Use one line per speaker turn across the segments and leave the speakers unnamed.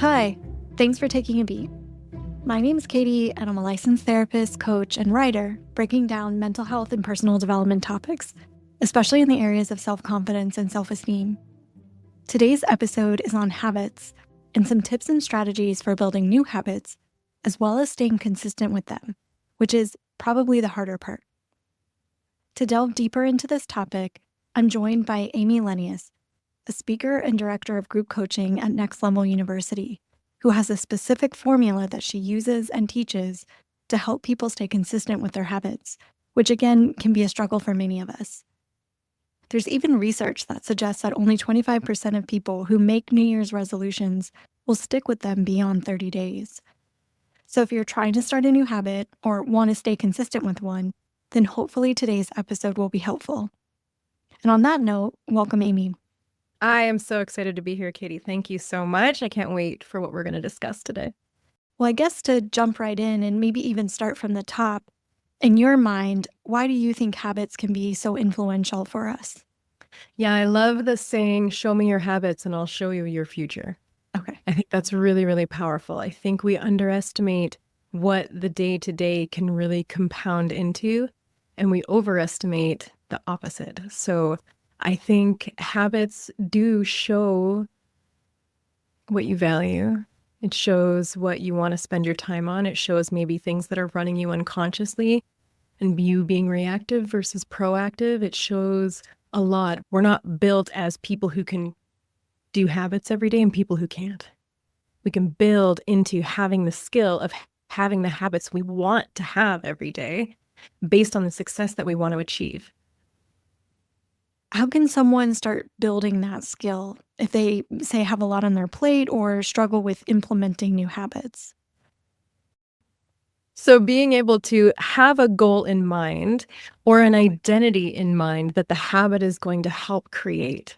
Hi, thanks for taking a beat. My name's Katie, and I'm a licensed therapist, coach, and writer breaking down mental health and personal development topics, especially in the areas of self-confidence and self-esteem. Today's episode is on habits and some tips and strategies for building new habits, as well as staying consistent with them, which is probably the harder part. To delve deeper into this topic, I'm joined by Amy Lenius, a speaker and director of group coaching at Next Level University, who has a specific formula that she uses and teaches to help people stay consistent with their habits, which again can be a struggle for many of us. There's even research that suggests that only 25% of people who make New Year's resolutions will stick with them beyond 30 days. So if you're trying to start a new habit or want to stay consistent with one, then hopefully today's episode will be helpful. And on that note, welcome, Amy.
I am so excited to be here, Katie. Thank you so much. I can't wait for what we're going to discuss today.
Well, I guess to jump right in and maybe even start from the top, in your mind, why do you think habits can be so influential for us?
Yeah, I love the saying, show me your habits and I'll show you your future.
Okay.
I think that's really, really powerful. I think we underestimate what the day-to-day can really compound into, and we overestimate the opposite. So I think habits do show what you value. It shows what you want to spend your time on. It shows maybe things that are running you unconsciously and you being reactive versus proactive. It shows a lot. We're not built as people who can do habits every day and people who can't. We can build into having the skill of having the habits we want to have every day based on the success that we want to achieve.
How can someone start building that skill if they, say, have a lot on their plate or struggle with implementing new habits?
So being able to have a goal in mind or an identity in mind that the habit is going to help create.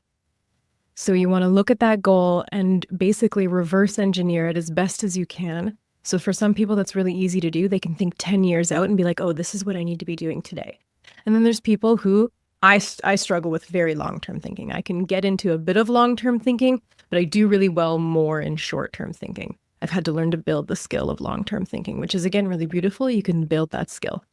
So you want to look at that goal and basically reverse engineer it as best as you can. So for some people, that's really easy to do. They can think 10 years out and be like, oh, this is what I need to be doing today. And then there's people who I struggle with very long-term thinking. I can get into a bit of long-term thinking, but I do really well more in short-term thinking. I've had to learn to build the skill of long-term thinking, which is, again, really beautiful. You can build that skill.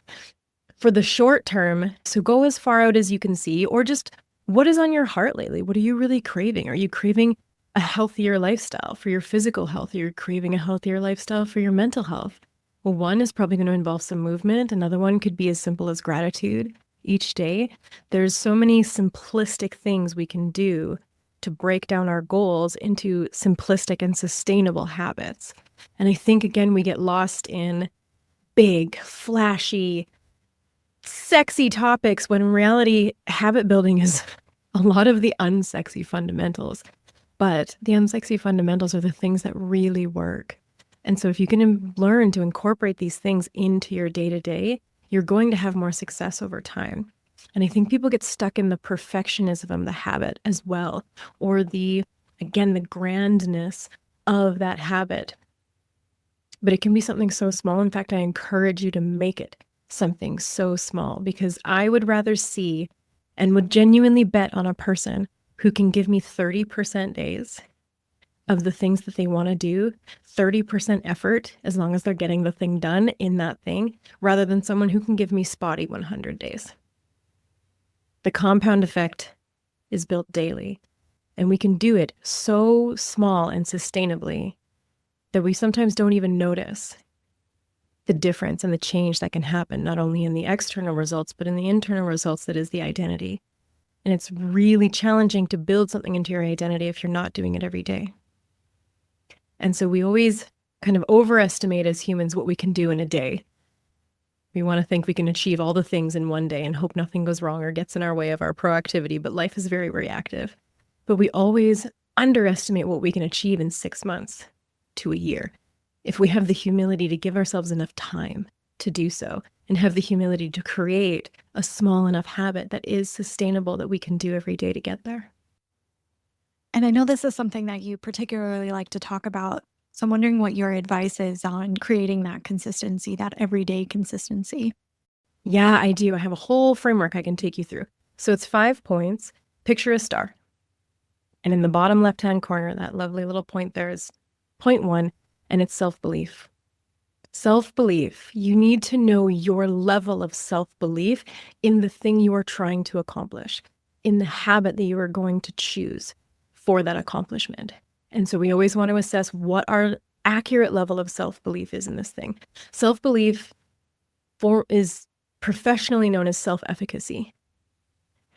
For the short term, so go as far out as you can see, or just what is on your heart lately? What are you really craving? Are you craving a healthier lifestyle for your physical health? Are you craving a healthier lifestyle for your mental health? Well, one is probably going to involve some movement. Another one could be as simple as gratitude each day. There's so many simplistic things we can do to break down our goals into simplistic and sustainable habits. And I think, again, we get lost in big, flashy, sexy topics when in reality, habit building is a lot of the unsexy fundamentals. But the unsexy fundamentals are the things that really work. And so if you can learn to incorporate these things into your day-to-day, you're going to have more success over time. And I think people get stuck in the perfectionism of the habit as well, or the grandness of that habit. But it can be something so small. In fact, I encourage you to make it something so small, because I would rather see and would genuinely bet on a person who can give me 30% days of the things that they want to do, 30% effort, as long as they're getting the thing done in that thing, rather than someone who can give me spotty 100 days. The compound effect is built daily, and we can do it so small and sustainably that we sometimes don't even notice the difference and the change that can happen, not only in the external results, but in the internal results that is the identity. And it's really challenging to build something into your identity if you're not doing it every day. And so we always kind of overestimate as humans what we can do in a day. We want to think we can achieve all the things in one day and hope nothing goes wrong or gets in our way of our proactivity, but life is very reactive. But we always underestimate what we can achieve in 6 months to a year if we have the humility to give ourselves enough time to do so and have the humility to create a small enough habit that is sustainable that we can do every day to get there.
And I know this is something that you particularly like to talk about. So I'm wondering what your advice is on creating that consistency, that everyday consistency.
Yeah, I do. I have a whole framework I can take you through. So it's 5 points. Picture a star. And in the bottom left-hand corner, that lovely little point there is Point one, and it's self-belief. Self-belief. You need to know your level of self-belief in the thing you are trying to accomplish, in the habit that you are going to choose for that accomplishment. And so we always want to assess what our accurate level of self-belief is in this thing. Self-belief is professionally known as self-efficacy.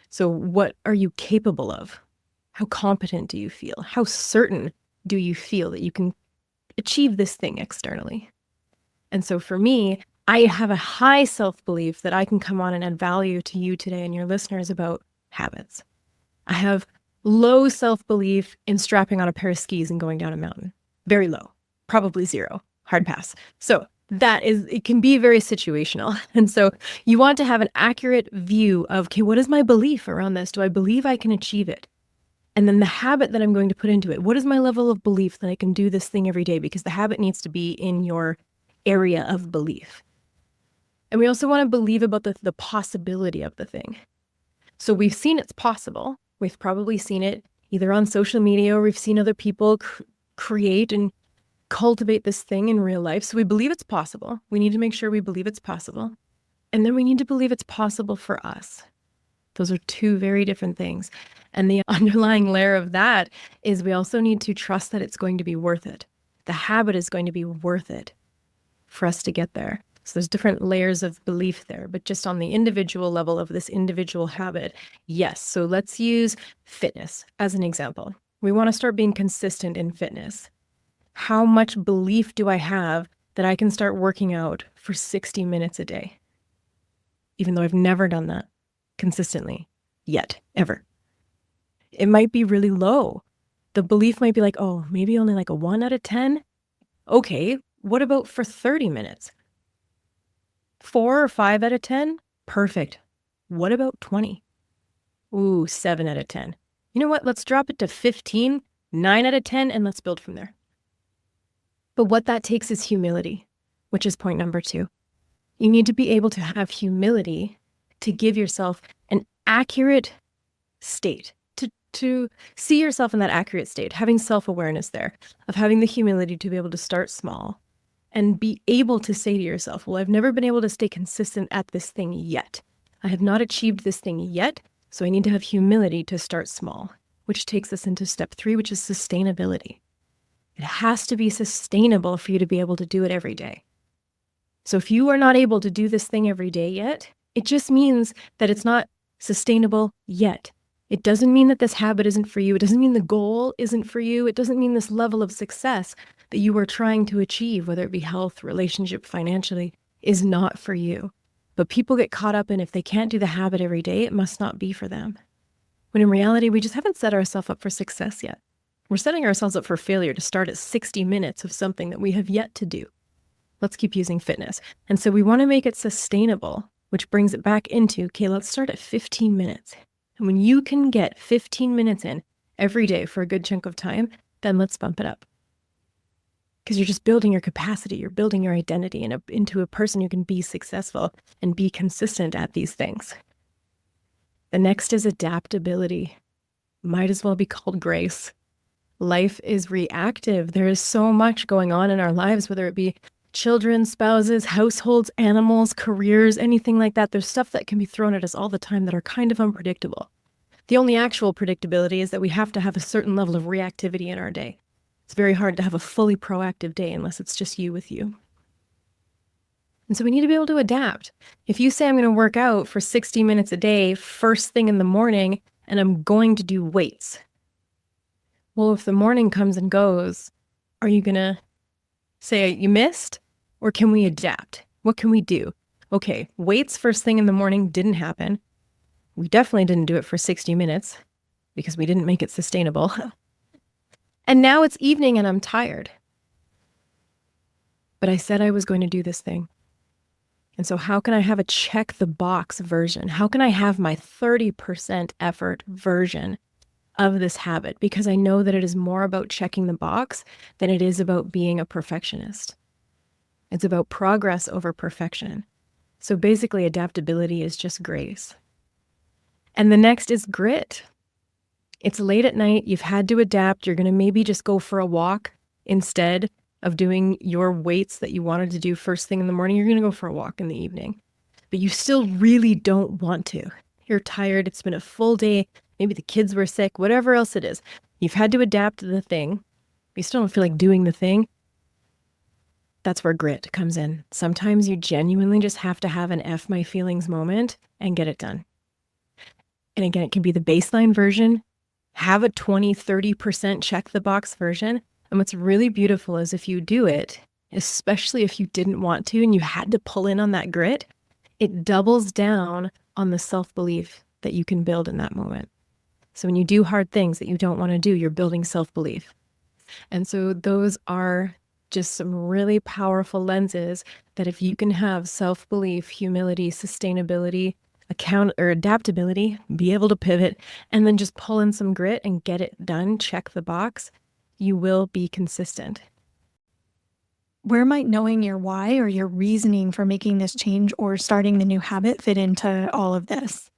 So what are you capable of? How competent do you feel? How certain do you feel that you can achieve this thing externally? And so for me, I have a high self-belief that I can come on and add value to you today and your listeners about habits. I have low self-belief in strapping on a pair of skis and going down a mountain. Very low, probably zero, hard pass. So it can be very situational. And so you want to have an accurate view of, okay, what is my belief around this? Do I believe I can achieve it? And then the habit that I'm going to put into it. What is my level of belief that I can do this thing every day? Because the habit needs to be in your area of belief. And we also want to believe about the possibility of the thing. So we've seen it's possible. We've probably seen it either on social media or we've seen other people create and cultivate this thing in real life. So we believe it's possible. We need to make sure we believe it's possible. And then we need to believe it's possible for us. Those are two very different things. And the underlying layer of that is we also need to trust that it's going to be worth it. The habit is going to be worth it for us to get there. So there's different layers of belief there, but just on the individual level of this individual habit, yes. So let's use fitness as an example. We want to start being consistent in fitness. How much belief do I have that I can start working out for 60 minutes a day? Even though I've never done that consistently yet, ever. It might be really low. The belief might be like, oh, maybe only like a 1 out of 10. Okay, what about for 30 minutes? 4 or 5 out of 10? Perfect. What about 20? Ooh, 7 out of 10. You know what? Let's drop it to 15, 9 out of 10, and let's build from there. But what that takes is humility, which is point number 2. You need to be able to have humility to give yourself an accurate state, to see yourself in that accurate state, having self-awareness there, of having the humility to be able to start small and be able to say to yourself, well, I've never been able to stay consistent at this thing yet. I have not achieved this thing yet, so I need to have humility to start small, which takes us into step 3, which is sustainability. It has to be sustainable for you to be able to do it every day. So if you are not able to do this thing every day yet, it just means that it's not sustainable yet. It doesn't mean that this habit isn't for you. It doesn't mean the goal isn't for you. It doesn't mean this level of success that you are trying to achieve, whether it be health, relationship, financially, is not for you. But people get caught up in if they can't do the habit every day, it must not be for them. When in reality, we just haven't set ourselves up for success yet. We're setting ourselves up for failure to start at 60 minutes of something that we have yet to do. Let's keep using fitness. And so we want to make it sustainable, which brings it back into, okay, let's start at 15 minutes. And when you can get 15 minutes in every day for a good chunk of time, then let's bump it up. Because you're just building your capacity, you're building your identity into a person who can be successful and be consistent at these things. The next is adaptability. Might as well be called grace. Life is reactive. There is so much going on in our lives, whether it be children, spouses, households, animals, careers, anything like that. There's stuff that can be thrown at us all the time that are kind of unpredictable. The only actual predictability is that we have to have a certain level of reactivity in our day. It's very hard to have a fully proactive day unless it's just you with you. And so we need to be able to adapt. If you say I'm going to work out for 60 minutes a day, first thing in the morning, and I'm going to do weights. Well, if the morning comes and goes, are you going to say you missed? Or can we adapt? What can we do? Okay, weights first thing in the morning didn't happen. We definitely didn't do it for 60 minutes because we didn't make it sustainable. And now it's evening and I'm tired. But I said I was going to do this thing. And so how can I have a check the box version? How can I have my 30% effort version of this habit? Because I know that it is more about checking the box than it is about being a perfectionist. It's about progress over perfection. So basically, adaptability is just grace. And the next is grit. It's late at night. You've had to adapt. You're going to maybe just go for a walk Instead of doing your weights that you wanted to do first thing in the morning, you're going to go for a walk in the evening. But you still really don't want to. You're tired. It's been a full day. Maybe the kids were sick, whatever else it is. You've had to adapt to the thing. You still don't feel like doing the thing. That's where grit comes in. Sometimes you genuinely just have to have an F my feelings moment and get it done. And again, it can be the baseline version. Have a 20, 30% check the box version. And what's really beautiful is if you do it, especially if you didn't want to and you had to pull in on that grit, it doubles down on the self-belief that you can build in that moment. So when you do hard things that you don't want to do, you're building self-belief. And so those are just some really powerful lenses that if you can have self-belief, humility, sustainability, adaptability, be able to pivot, and then just pull in some grit and get it done, check the box, you will be consistent.
Where might knowing your why or your reasoning for making this change or starting the new habit fit into all of this?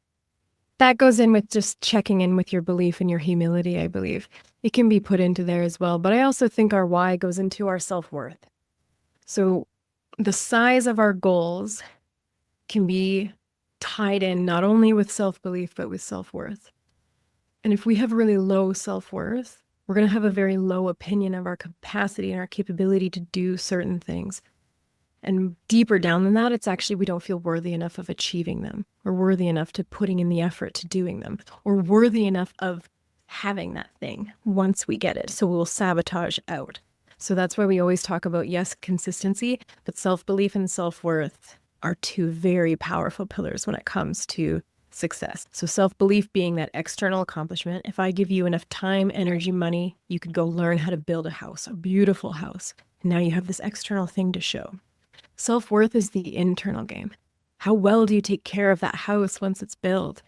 That goes in with just checking in with your belief and your humility, I believe. It can be put into there as well. But I also think our why goes into our self-worth. So the size of our goals can be tied in not only with self-belief, but with self-worth. And if we have really low self-worth, we're going to have a very low opinion of our capacity and our capability to do certain things. And deeper down than that, it's actually we don't feel worthy enough of achieving them, or worthy enough to putting in the effort to doing them, or worthy enough of having that thing once we get it. So we'll sabotage out. So that's why we always talk about, yes, consistency, but self-belief and self-worth are two very powerful pillars when it comes to success. So self-belief being that external accomplishment. If I give you enough time, energy, money, you could go learn how to build a house, a beautiful house. And now you have this external thing to show. Self-worth is the internal game. How well do you take care of that house once it's built?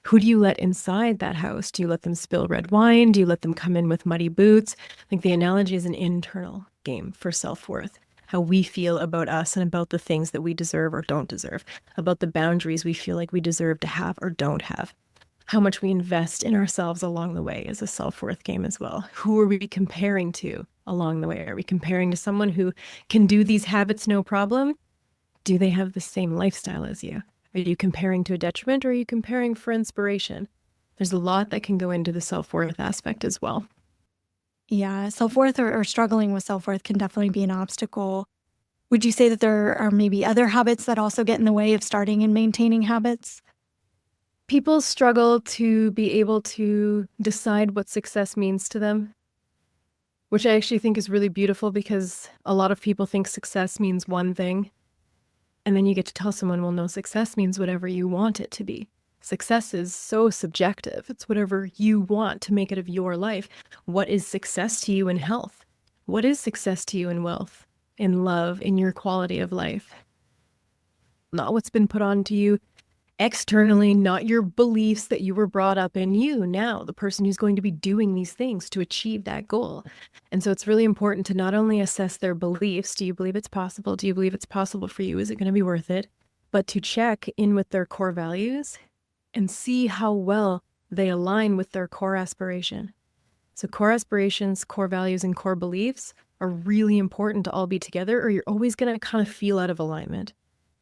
Who do you let inside that house? Do you let them spill red wine? Do you let them come in with muddy boots? I think the analogy is an internal game for self-worth. How we feel about us and about the things that we deserve or don't deserve, about the boundaries we feel like we deserve to have or don't have. How much we invest in ourselves along the way is a self-worth game as well. Who are we comparing to along the way? Are we comparing to someone who can do these habits no problem? Do they have the same lifestyle as you? Are you comparing to a detriment, or are you comparing for inspiration? There's a lot that can go into the self-worth aspect as well.
Yeah, self-worth or struggling with self-worth can definitely be an obstacle. Would you say that there are maybe other habits that also get in the way of starting and maintaining habits?
People struggle to be able to decide what success means to them, which I actually think is really beautiful, because a lot of people think success means one thing. And then you get to tell someone, well, no, success means whatever you want it to be. Success is so subjective. It's whatever you want to make it of your life. What is success to you in health? What is success to you in wealth, in love, in your quality of life? Not what's been put onto you externally, not your beliefs that you were brought up in, you now, the person who's going to be doing these things to achieve that goal. And so it's really important to not only assess their beliefs. Do you believe it's possible? Do you believe it's possible for you? Is it going to be worth it? But to check in with their core values and see how well they align with their core aspiration. So core aspirations, core values, and core beliefs are really important to all be together, or you're always going to kind of feel out of alignment.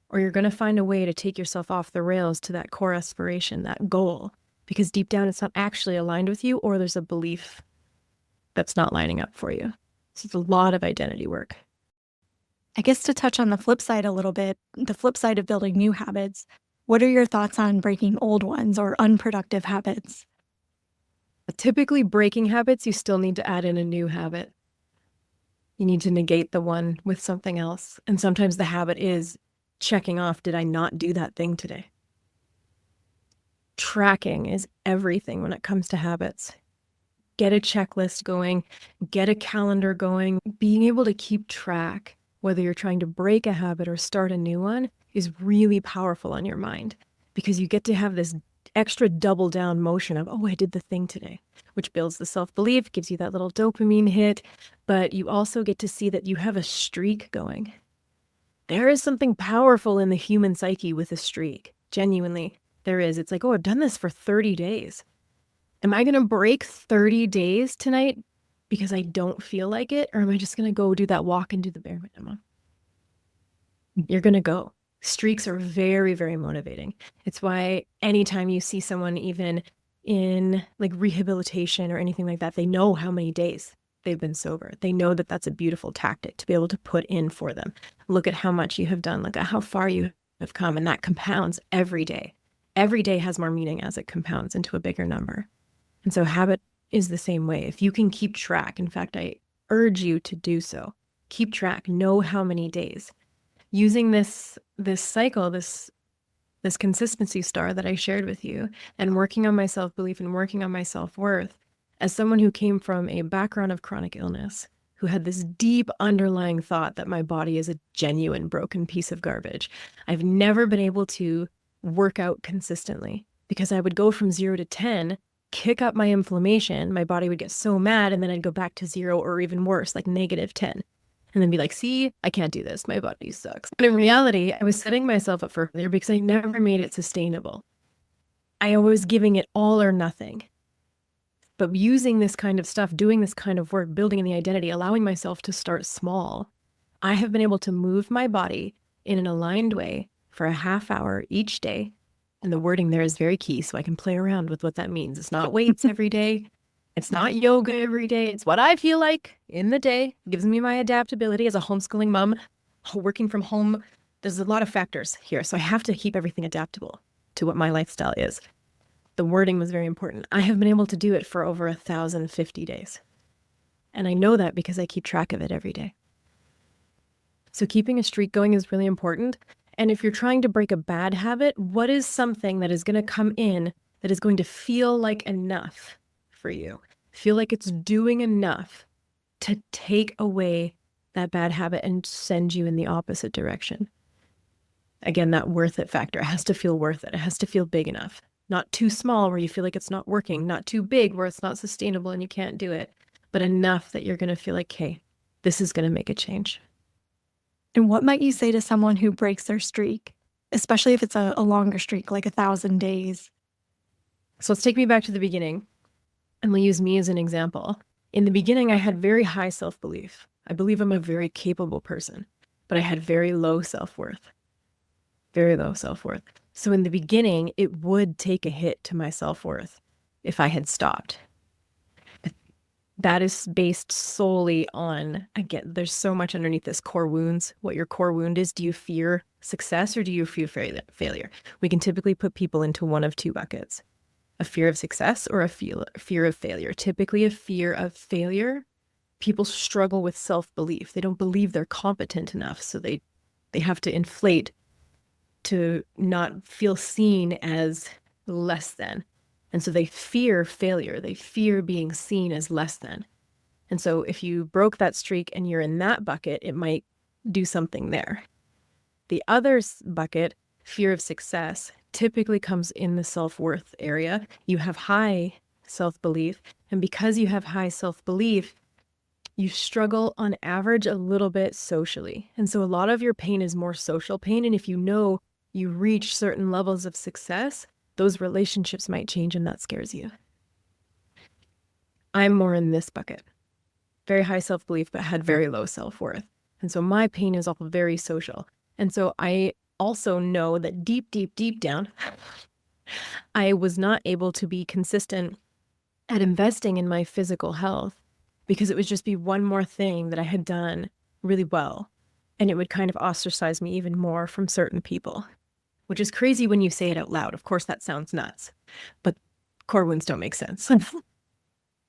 Or you're going to find a way to take yourself off the rails to that core aspiration, that goal, because deep down it's not actually aligned with you, or there's a belief that's not lining up for you. So it's a lot of identity work.
I guess to touch on the flip side a little bit, the flip side of building new habits, what are your thoughts on breaking old ones or unproductive habits?
Typically, breaking habits, you still need to add in a new habit. You need to negate the one with something else. And sometimes the habit is checking off, did I not do that thing today? Tracking is everything when it comes to habits. Get a checklist going, get a calendar going. Being able to keep track, whether you're trying to break a habit or start a new one, is really powerful on your mind, because you get to have this extra double down motion of, oh, I did the thing today, which builds the self-belief, gives you that little dopamine hit, but you also get to see that you have a streak going. There is something powerful in the human psyche with a streak. Genuinely, there is. It's like, oh, I've done this for 30 days. Am I going to break 30 days tonight? because I don't feel like it? Or am I just going to go do that walk and do the bare minimum? You're going to go. Streaks are very, very motivating. It's why anytime you see someone even in like rehabilitation or anything like that, they know how many days they've been sober. They know that that's a beautiful tactic to be able to put in for them. Look at how much you have done. Look at how far you have come. And that compounds every day. Every day has more meaning as it compounds into a bigger number. And so habit is the same way. If you can keep track, in fact, I urge you to do so. Keep track, know how many days. Using this cycle, this consistency star that I shared with you, and working on my self-belief and working on my self-worth, as someone who came from a background of chronic illness, who had this deep underlying thought that my body is a genuine broken piece of garbage, I've never been able to work out consistently because I would go from 0 to 10, kick up my inflammation, my body would get so mad, and then I'd go back to 0 or even worse, like -10. And then be like, see, I can't do this. My body sucks. But in reality, I was setting myself up for failure because I never made it sustainable. I was giving it all or nothing. But using this kind of stuff, doing this kind of work, building in the identity, allowing myself to start small, I have been able to move my body in an aligned way for a half hour each day. And the wording there is very key, so I can play around with what that means. It's not weights every day. It's not yoga every day. It's what I feel like in the day. It gives me my adaptability as a homeschooling mom, working from home. There's a lot of factors here, so I have to keep everything adaptable to what my lifestyle is. The wording was very important. I have been able to do it for over 1,050 days. And I know that because I keep track of it every day. So keeping a streak going is really important. And if you're trying to break a bad habit, what is something that is going to come in that is going to feel like enough for you? Feel like it's doing enough to take away that bad habit and send you in the opposite direction. Again, that worth it factor. It has to feel worth it. It has to feel big enough. Not too small where you feel like it's not working, not too big where it's not sustainable and you can't do it, but enough that you're going to feel like, hey, this is going to make a change.
And what might you say to someone who breaks their streak, especially if it's a longer streak, like 1,000 days?
So let's take me back to the beginning. And we'll use me as an example. In the beginning, I had very high self-belief. I believe I'm a very capable person, but I had very low self-worth. Very low self-worth. So in the beginning, it would take a hit to my self-worth if I had stopped. That is based solely on, again, there's so much underneath this core wounds. What your core wound is, do you fear success or do you fear failure? We can typically put people into one of two buckets. A fear of success or a fear of failure. Typically a fear of failure, people struggle with self-belief. They don't believe they're competent enough, so they have to inflate to not feel seen as less than. And so they fear failure. They fear being seen as less than. And so if you broke that streak and you're in that bucket, it might do something there. The other bucket, fear of success, typically comes in the self-worth area. You have high self-belief, and because you have high self-belief, you struggle on average a little bit socially. And so a lot of your pain is more social pain, and if you know you reach certain levels of success, those relationships might change, and that scares you. I'm more in this bucket. Very high self-belief, but had very low self-worth. And so my pain is all very social. And so I also know that deep, deep, deep down, I was not able to be consistent at investing in my physical health because it would just be one more thing that I had done really well. And it would kind of ostracize me even more from certain people, which is crazy when you say it out loud. Of course, that sounds nuts, but core wounds don't make sense.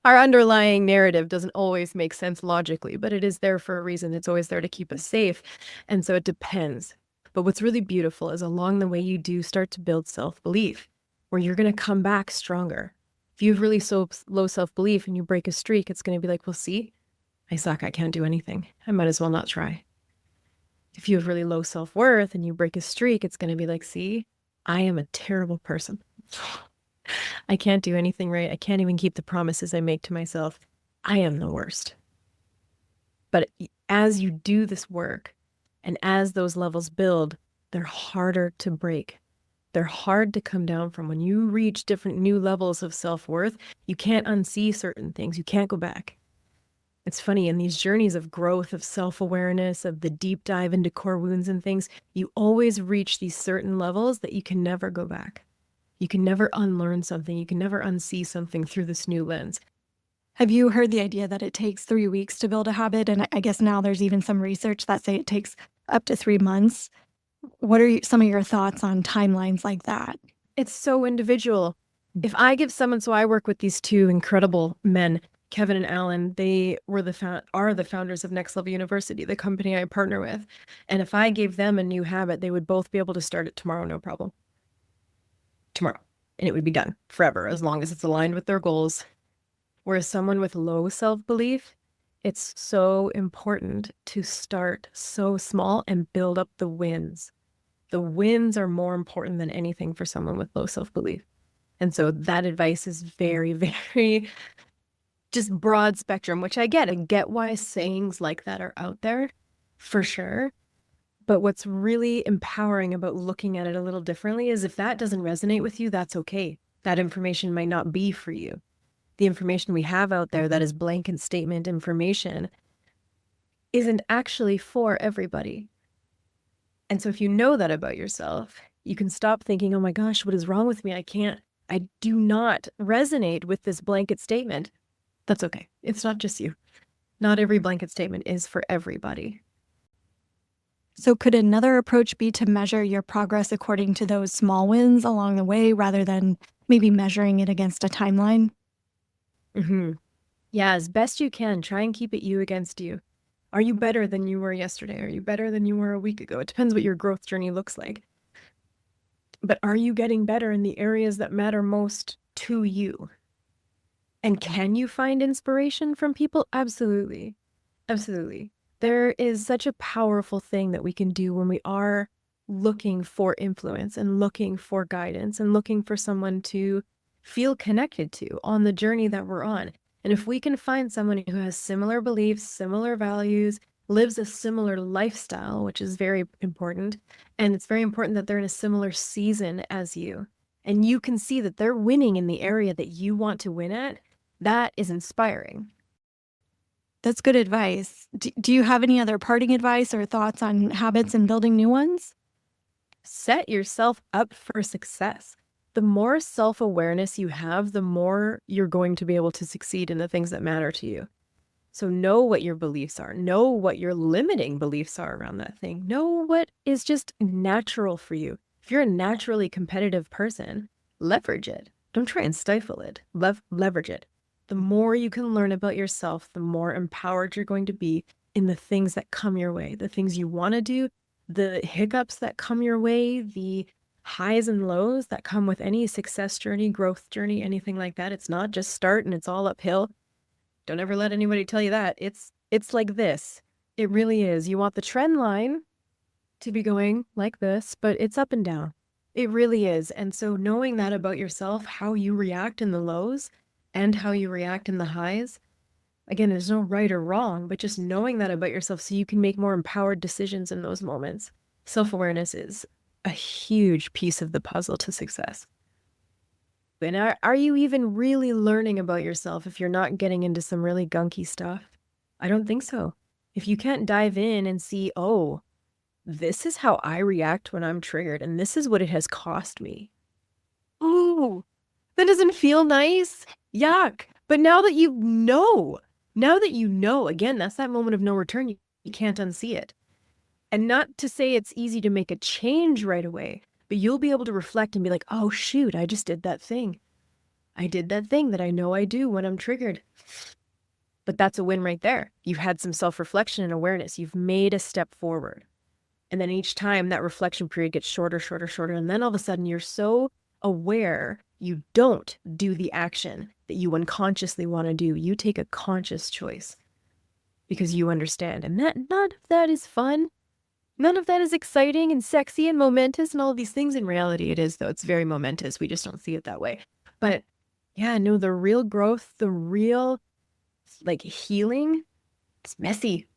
Our underlying narrative doesn't always make sense logically, but it is there for a reason. It's always there to keep us safe. And so it depends. But what's really beautiful is along the way, you do start to build self-belief where you're going to come back stronger. If you have really low self-belief and you break a streak, it's going to be like, well, see, I suck. I can't do anything. I might as well not try. If you have really low self-worth and you break a streak, it's going to be like, see, I am a terrible person. I can't do anything right. I can't even keep the promises I make to myself. I am the worst. But as you do this work and as those levels build, they're harder to break. They're hard to come down from. When you reach different new levels of self-worth, you can't unsee certain things. You can't go back. It's funny, in these journeys of growth, of self-awareness, of the deep dive into core wounds and things, you always reach these certain levels that you can never go back. You can never unlearn something. You can never unsee something through this new lens.
Have you heard the idea that it takes 3 weeks to build a habit? And I guess now there's even some research that say it takes up to 3 months. What are some of your thoughts on timelines like that?
It's so individual. If I give someone, so I work with these two incredible men, Kevin and Alan. They were are the founders of Next Level University, the company I partner with. And if I gave them a new habit, they would both be able to start it tomorrow, no problem. Tomorrow. And it would be done forever, as long as it's aligned with their goals. Whereas someone with low self-belief, it's so important to start so small and build up the wins. The wins are more important than anything for someone with low self-belief. And so that advice is very, very just broad spectrum, which I get. I get why sayings like that are out there, for sure. But what's really empowering about looking at it a little differently is if that doesn't resonate with you, that's okay. That information might not be for you. The information we have out there that is blanket statement information isn't actually for everybody. And so if you know that about yourself, you can stop thinking, oh my gosh, what is wrong with me? I do not resonate with this blanket statement. That's okay. It's not just you. Not every blanket statement is for everybody.
So could another approach be to measure your progress according to those small wins along the way rather than maybe measuring it against a timeline?
Mm-hmm. Yeah, as best you can, try and keep it you against you. Are you better than you were yesterday? Are you better than you were a week ago? It depends what your growth journey looks like. But are you getting better in the areas that matter most to you? And can you find inspiration from people? Absolutely. Absolutely. There is such a powerful thing that we can do when we are looking for influence and looking for guidance and looking for someone to feel connected to on the journey that we're on. And if we can find someone who has similar beliefs, similar values, lives a similar lifestyle, which is very important, and it's very important that they're in a similar season as you, and you can see that they're winning in the area that you want to win at, that is inspiring.
That's good advice. Do you have any other parting advice or thoughts on habits and building new ones?
Set yourself up for success. The more self-awareness you have, the more you're going to be able to succeed in the things that matter to you. So know what your beliefs are. Know what your limiting beliefs are around that thing. Know what is just natural for you. If you're a naturally competitive person, leverage it. Don't try and stifle it. Leverage it. The more you can learn about yourself, the more empowered you're going to be in the things that come your way, the things you want to do, the hiccups that come your way, the highs and lows that come with any success journey, growth journey, anything like that. It's not just start and it's all uphill. Don't ever let anybody tell you that. It's like this. It really is. You want the trend line to be going like this, but it's up and down. It really is. And so knowing that about yourself, how you react in the lows and how you react in the highs, again, there's no right or wrong, but just knowing that about yourself so you can make more empowered decisions in those moments. Self-awareness is a huge piece of the puzzle to success. And are you even really learning about yourself if you're not getting into some really gunky stuff? I don't think so. If you can't dive in and see, oh, this is how I react when I'm triggered, and this is what it has cost me. Oh, that doesn't feel nice. Yuck. But now that you know, again, that's that moment of no return. You can't unsee it. And not to say it's easy to make a change right away, but you'll be able to reflect and be like, oh, shoot, I just did that thing. I did that thing that I know I do when I'm triggered. But that's a win right there. You've had some self-reflection and awareness. You've made a step forward. And then each time that reflection period gets shorter, shorter, shorter. And then all of a sudden you're so aware you don't do the action that you unconsciously want to do. You take a conscious choice because you understand. And that none of that is fun. None of that is exciting and sexy and momentous and all of these things. In reality, it is, though. It's very momentous. We just don't see it that way. But yeah, no, the real growth, the real like healing, it's messy.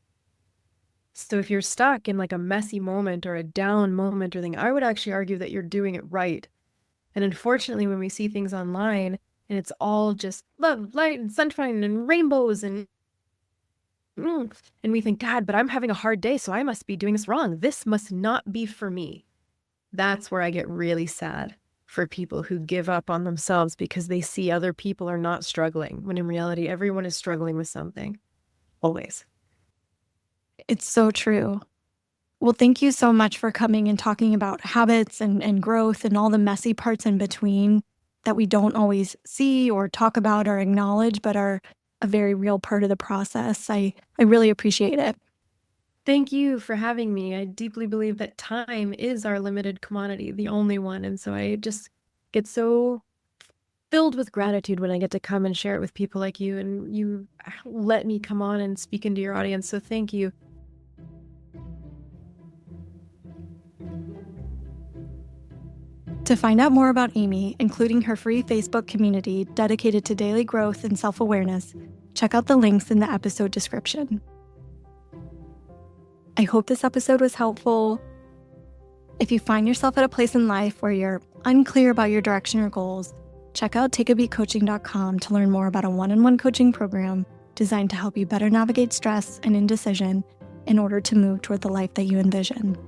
So if you're stuck in like a messy moment or a down moment or thing, I would actually argue that you're doing it right. And unfortunately, when we see things online and it's all just love, light, and sunshine and rainbows and And we think, God, but I'm having a hard day, so I must be doing this wrong. This must not be for me. That's where I get really sad for people who give up on themselves because they see other people are not struggling, when in reality, everyone is struggling with something. Always.
It's so true. Well, thank you so much for coming and talking about habits and growth and all the messy parts in between that we don't always see or talk about or acknowledge, but are a very real part of the process. I really appreciate it.
Thank you for having me. I deeply believe that time is our limited commodity, the only one. And so I just get so filled with gratitude when I get to come and share it with people like you, and you let me come on and speak into your audience. So thank you.
To find out more about Amy, including her free Facebook community dedicated to daily growth and self-awareness, check out the links in the episode description. I hope this episode was helpful. If you find yourself at a place in life where you're unclear about your direction or goals, check out takeabeatcoaching.com to learn more about a one-on-one coaching program designed to help you better navigate stress and indecision in order to move toward the life that you envision.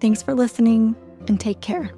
Thanks for listening, and take care.